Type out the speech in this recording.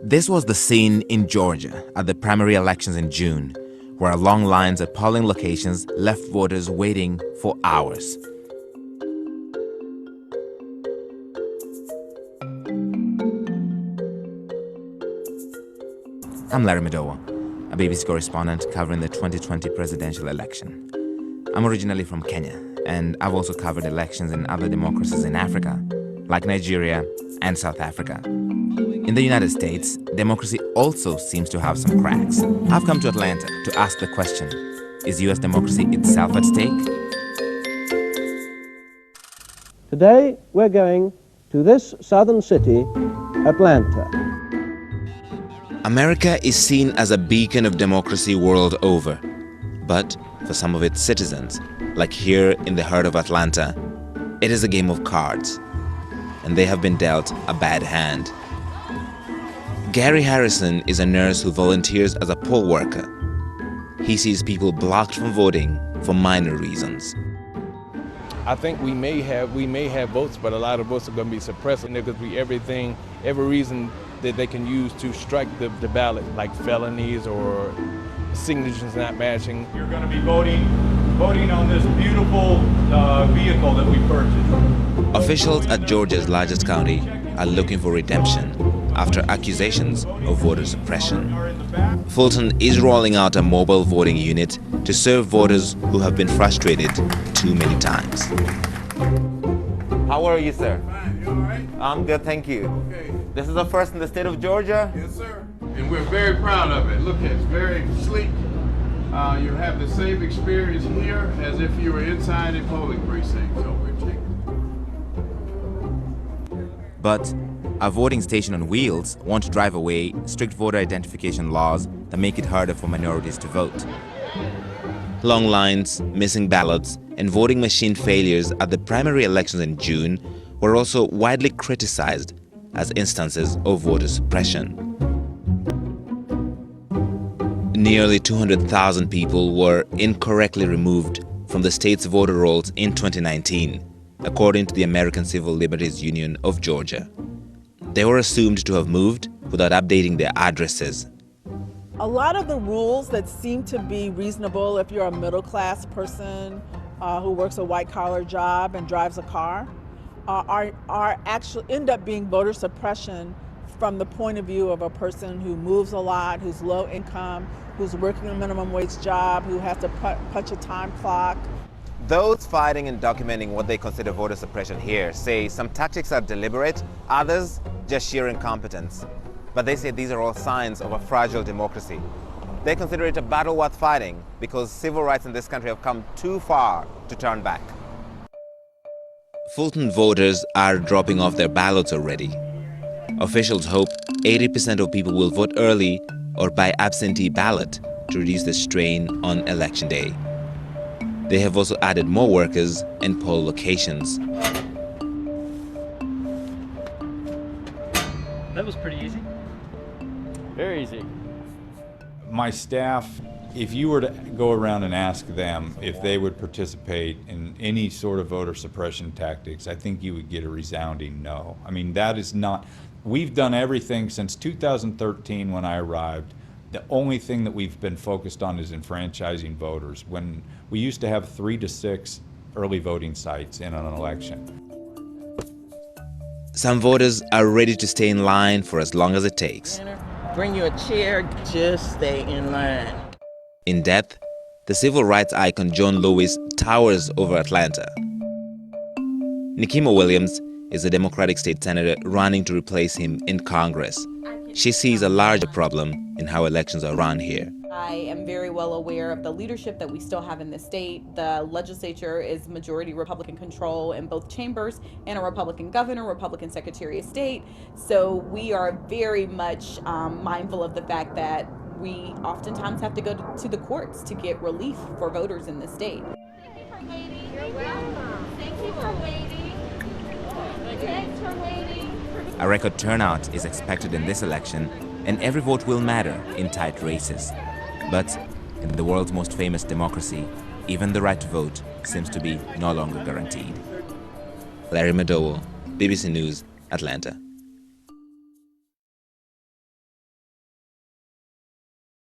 This was the scene in Georgia at the primary elections in June, where long lines at polling locations left voters waiting for hours. I'm Larry Madowo, a BBC correspondent covering the 2020 presidential election. I'm originally from Kenya, and I've also covered elections in other democracies in Africa, like Nigeria and South Africa. In the United States, democracy also seems to have some cracks. I've come to Atlanta to ask the question, is US democracy itself at stake? Today, we're going to this southern city, Atlanta. America is seen as a beacon of democracy world over. But for some of its citizens, like here in the heart of Atlanta, it is a game of cards. And they have been dealt a bad hand. Gary Harrison is a nurse who volunteers as a poll worker. He sees people blocked from voting for minor reasons. I think we may have votes, but a lot of votes are going to be suppressed, and there could be every reason that they can use to strike the ballot, like felonies or signatures not matching. You're going to be voting on this beautiful vehicle that we purchased. Officials at Georgia's largest county are looking for redemption after accusations of voter suppression. Fulton is rolling out a mobile voting unit to serve voters who have been frustrated too many times. How are you, sir? Fine, you all right? I'm good, thank you. Okay. This is the first in the state of Georgia? Yes, sir. And we're very proud of it. Look, it's very sleek. You have the same experience here as if you were inside a polling precinct. So we're checking. But a voting station on wheels won't drive away strict voter identification laws that make it harder for minorities to vote. Long lines, missing ballots, and voting machine failures at the primary elections in June were also widely criticized as instances of voter suppression. Nearly 200,000 people were incorrectly removed from the state's voter rolls in 2019, according to the American Civil Liberties Union of Georgia. They were assumed to have moved without updating their addresses. A lot of the rules that seem to be reasonable if you're a middle-class person who works a white-collar job and drives a car are actually end up being voter suppression from the point of view of a person who moves a lot, who's low income, who's working a minimum wage job, who has to punch a time clock. Those fighting and documenting what they consider voter suppression here say some tactics are deliberate, others just sheer incompetence. But they say these are all signs of a fragile democracy. They consider it a battle worth fighting because civil rights in this country have come too far to turn back. Fulton voters are dropping off their ballots already. Officials hope 80% of people will vote early or by absentee ballot to reduce the strain on election day. They have also added more workers and poll locations. That was pretty easy. Very easy. My staff, if you were to go around and ask them if they would participate in any sort of voter suppression tactics, I think you would get a resounding no. I mean, that is not, we've done everything since 2013 when I arrived. The only thing that we've been focused on is enfranchising voters. When we used to have 3 to 6 early voting sites in an election. Some voters are ready to stay in line for as long as it takes. Bring you a chair, just stay in line. In death, the civil rights icon John Lewis towers over Atlanta. Nikema Williams is a Democratic state senator running to replace him in Congress. She sees a larger problem in how elections are run here. I am very well aware of the leadership that we still have in the state. The legislature is majority Republican control in both chambers, and a Republican governor, Republican Secretary of State. So we are very much mindful of the fact that we oftentimes have to go to the courts to get relief for voters in the state. Thank you for waiting. You're welcome. Thank you for waiting. Thanks for waiting. A record turnout is expected in this election, and every vote will matter in tight races. But in the world's most famous democracy, even the right to vote seems to be no longer guaranteed. Larry Madowo, BBC News, Atlanta.